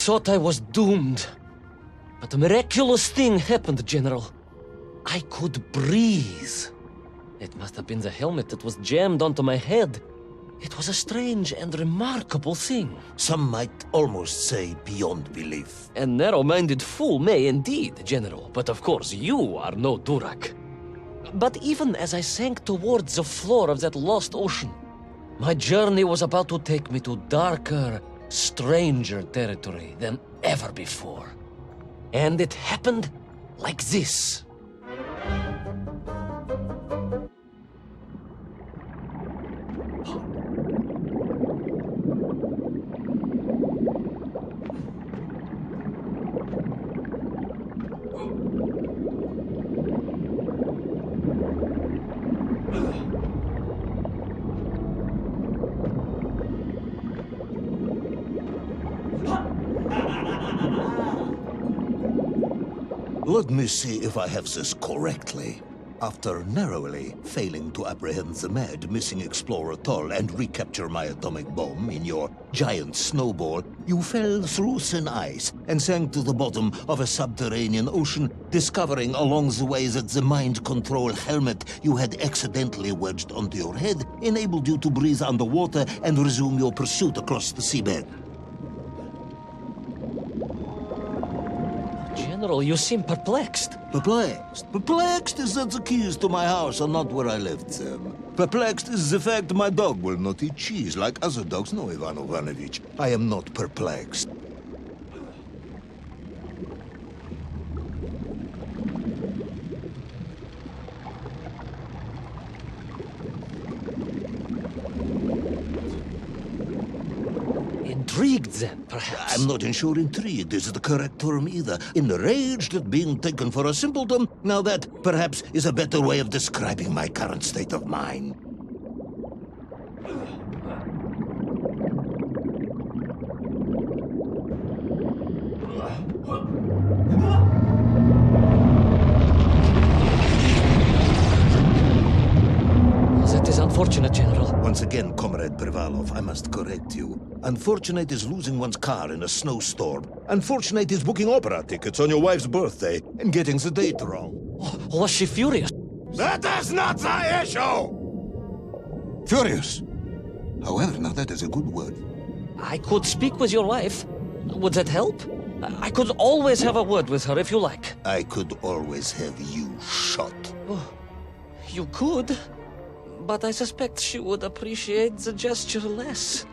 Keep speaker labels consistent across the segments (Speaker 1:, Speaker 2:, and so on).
Speaker 1: thought I was doomed. But a miraculous thing happened, General. I could breathe. It must have been the helmet that was jammed onto my head. It was a strange and remarkable thing.
Speaker 2: Some might almost say beyond belief.
Speaker 1: A narrow-minded fool may indeed, General, but of course you are no Durak. But even as I sank towards the floor of that lost ocean, my journey was about to take me to darker, stranger territory than ever before. And it happened like this.
Speaker 2: Let me see if I have this correctly. After narrowly failing to apprehend the mad missing explorer Toll and recapture my atomic bomb in your giant snowball, you fell through thin ice and sank to the bottom of a subterranean ocean, discovering along the way that the mind control helmet you had accidentally wedged onto your head enabled you to breathe underwater and resume your pursuit across the seabed.
Speaker 1: General, you seem perplexed.
Speaker 2: Perplexed? Perplexed is that the keys to my house are not where I left them. Perplexed is the fact my dog will not eat cheese like other dogs. No, Ivan Ivanovich, I am not perplexed.
Speaker 1: Intrigued, then, perhaps?
Speaker 2: I'm not sure intrigued is the correct term either. Enraged at being taken for a simpleton. Now that, perhaps, is a better way of describing my current state of mind.
Speaker 1: That is unfortunate, General.
Speaker 2: Once again, Comrade Privalov, I must correct you. Unfortunate is losing one's car in a snowstorm. Unfortunate is booking opera tickets on your wife's birthday and getting the date wrong.
Speaker 1: Was she furious?
Speaker 2: That is not the issue! Furious. However, now that is a good word.
Speaker 1: I could speak with your wife. Would that help? I could always have a word with her if you like.
Speaker 2: I could always have you shot.
Speaker 1: Oh, you could, but I suspect she would appreciate the gesture less.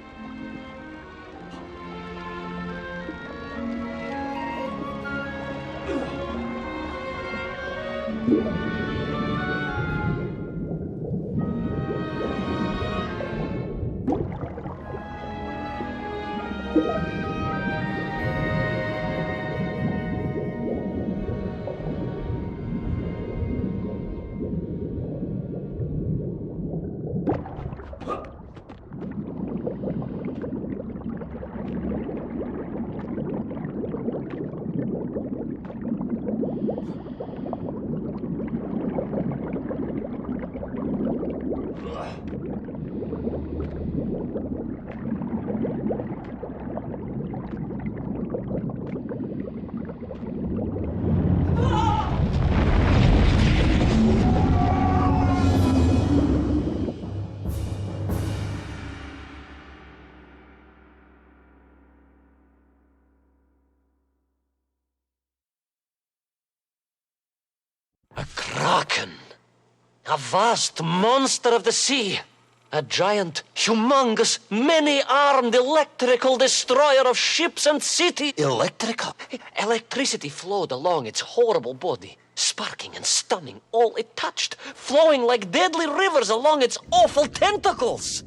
Speaker 1: A kraken. A vast monster of the sea. A giant, humongous, many-armed electrical destroyer of ships and cities.
Speaker 2: Electrical?
Speaker 1: Electricity flowed along its horrible body, sparking and stunning all it touched, flowing like deadly rivers along its awful tentacles.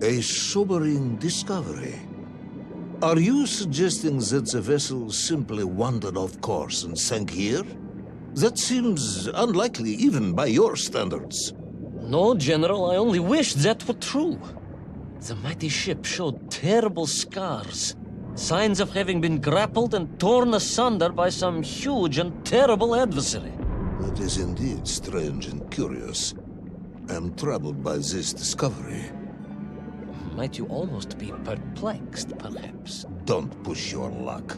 Speaker 2: A sobering discovery. Are you suggesting that the vessel simply wandered off course and sank here? That seems unlikely even by your standards.
Speaker 1: No, General, I only wish that were true. The mighty ship showed terrible scars, signs of having been grappled and torn asunder by some huge and terrible adversary.
Speaker 2: That is indeed strange and curious. I am troubled by this discovery.
Speaker 1: Might you almost be perplexed, perhaps?
Speaker 2: Don't push your luck.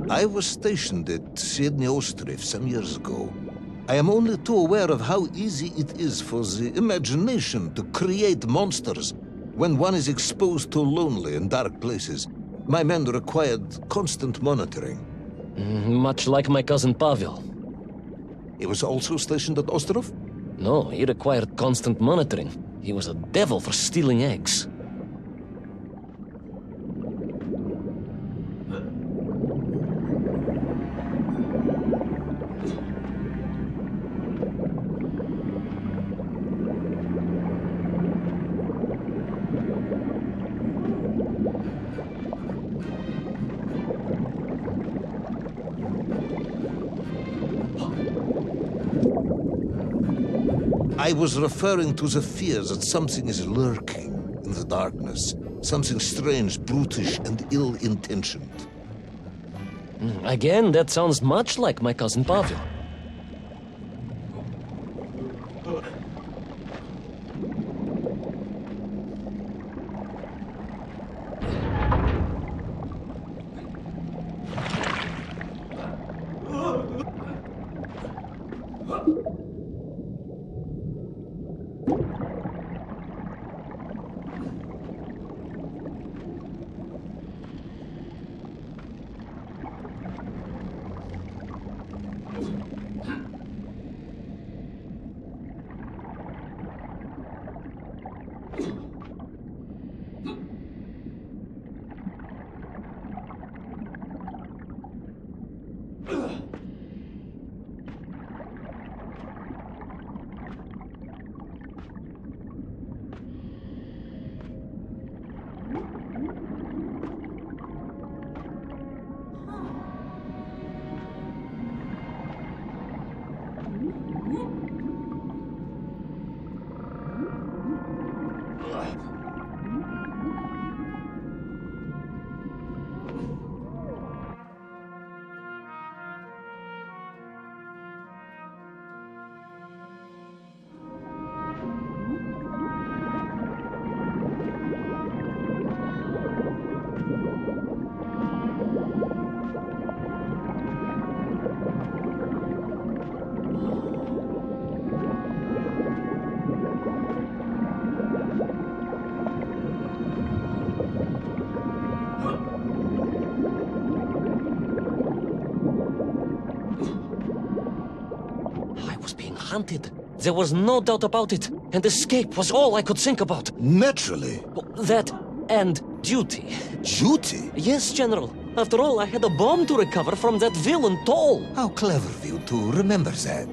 Speaker 2: I was stationed at Sydney Ostrif some years ago. I am only too aware of how easy it is for the imagination to create monsters when one is exposed to lonely and dark places. My men required constant monitoring.
Speaker 1: Much like my cousin Pavel.
Speaker 2: He was also stationed at Ostrov?
Speaker 1: No, he required constant monitoring. He was a devil for stealing eggs.
Speaker 2: I was referring to the fear that something is lurking in the darkness. Something strange, brutish, and ill-intentioned.
Speaker 1: Again, that sounds much like my cousin Pavel. hunted. There was no doubt about it, and escape was all I could think about.
Speaker 2: Naturally.
Speaker 1: That and duty.
Speaker 2: Duty?
Speaker 1: Yes, General. After all, I had a bomb to recover from that villain Toll.
Speaker 2: How clever of you to remember that.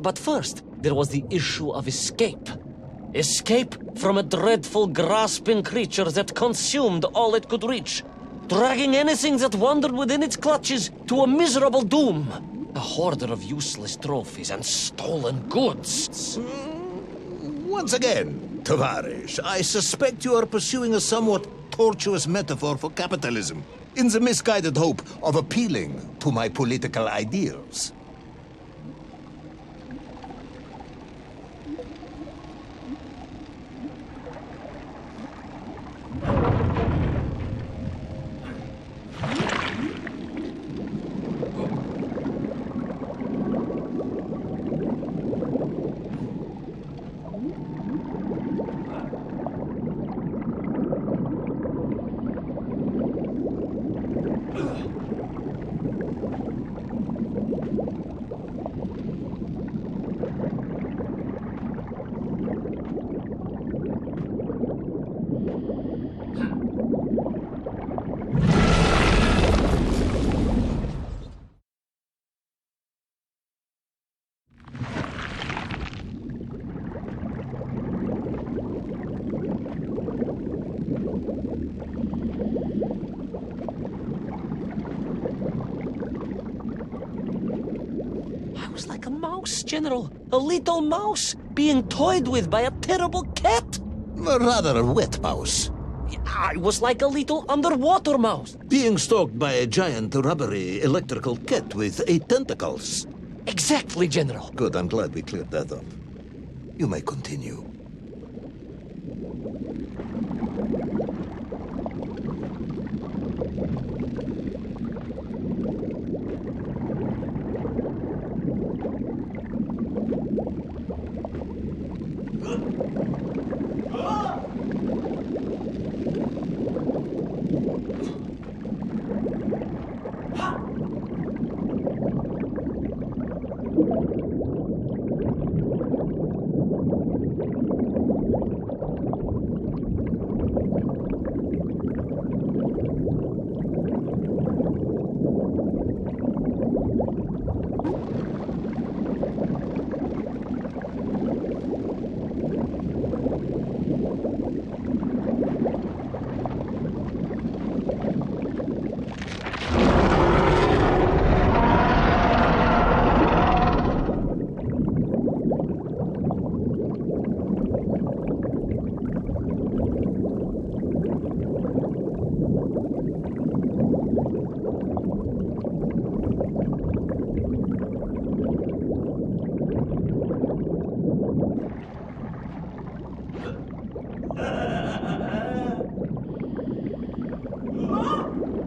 Speaker 1: But first, there was the issue of escape. Escape from a dreadful, grasping creature that consumed all it could reach, dragging anything that wandered within its clutches to a miserable doom. A hoarder of useless trophies and stolen goods.
Speaker 2: Once again, Tavarish, I suspect you are pursuing a somewhat tortuous metaphor for capitalism, in the misguided hope of appealing to my political ideals.
Speaker 1: Like a mouse, General. A little mouse being toyed with by a terrible cat.
Speaker 2: Rather a wet mouse.
Speaker 1: I was like a little underwater mouse.
Speaker 2: Being stalked by a giant rubbery electrical cat with 8 tentacles.
Speaker 1: Exactly, General.
Speaker 2: Good, I'm glad we cleared that up. You may continue.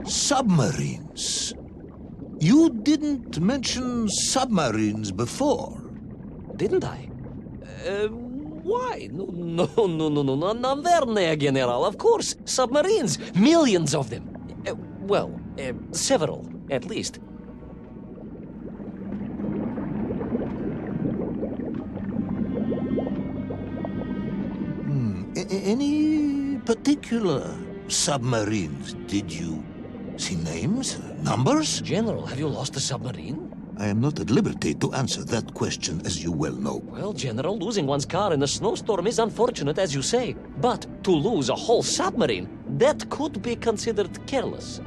Speaker 2: Submarines. You didn't mention submarines before.
Speaker 1: Didn't I? Why? No, Naverne, General. Of course, submarines. Millions of them. Well, Several, at least.
Speaker 2: Any particular submarines? Did you see names? Numbers?
Speaker 1: General, have you lost a submarine?
Speaker 2: I am not at liberty to answer that question, as you well know.
Speaker 1: Well, General, losing one's car in a snowstorm is unfortunate, as you say. But to lose a whole submarine, that could be considered careless.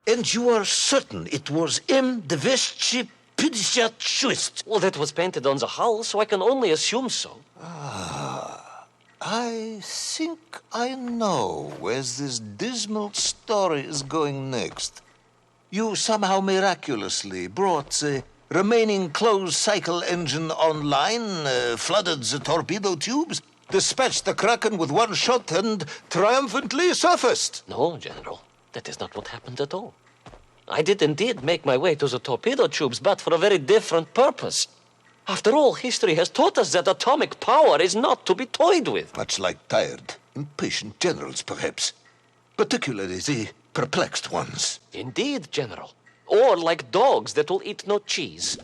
Speaker 2: And you are certain it was M. de Vesci Pidishat.
Speaker 1: Well, that was painted on the hull, so I can only assume so.
Speaker 2: I think I know where this dismal story is going next. You somehow miraculously brought the remaining closed cycle engine online, flooded the torpedo tubes, dispatched the Kraken with one shot, and triumphantly surfaced.
Speaker 1: No, General, that is not what happened at all. I did indeed make my way to the torpedo tubes, but for a very different purpose. After all, history has taught us that atomic power is not to be toyed with.
Speaker 2: Much like tired, impatient generals, perhaps. Particularly the perplexed ones.
Speaker 1: Indeed, General. Or like dogs that will eat no cheese.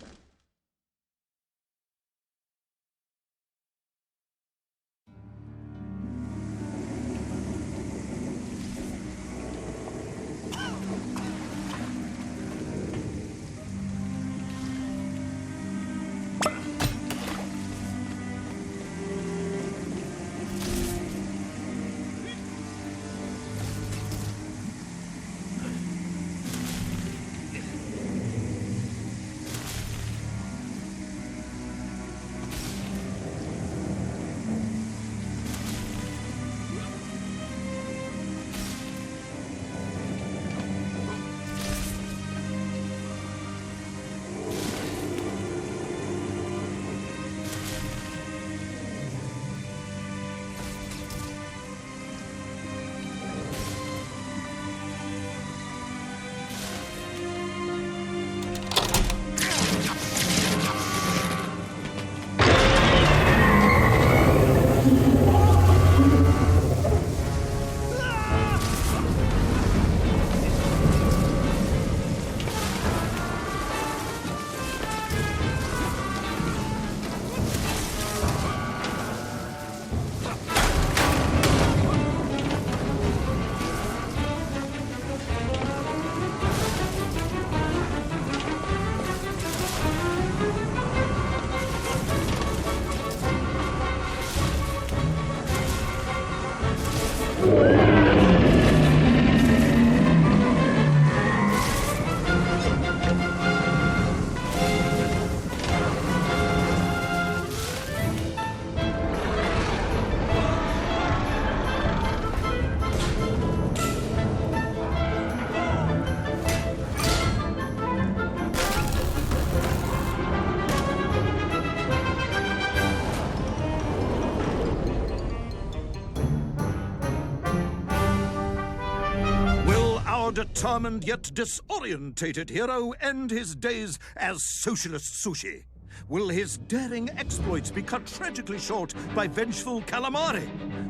Speaker 3: Determined yet disorientated hero end his days as socialist sushi? Will his daring exploits be cut tragically short by vengeful calamari?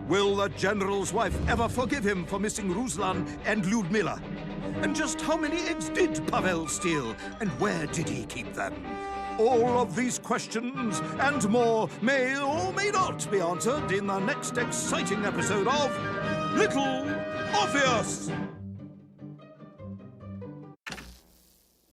Speaker 3: Will the general's wife ever forgive him for missing Ruslan and Ludmilla? And just how many eggs did Pavel steal, and where did he keep them? All of these questions and more may or may not be answered in the next exciting episode of Little Orpheus!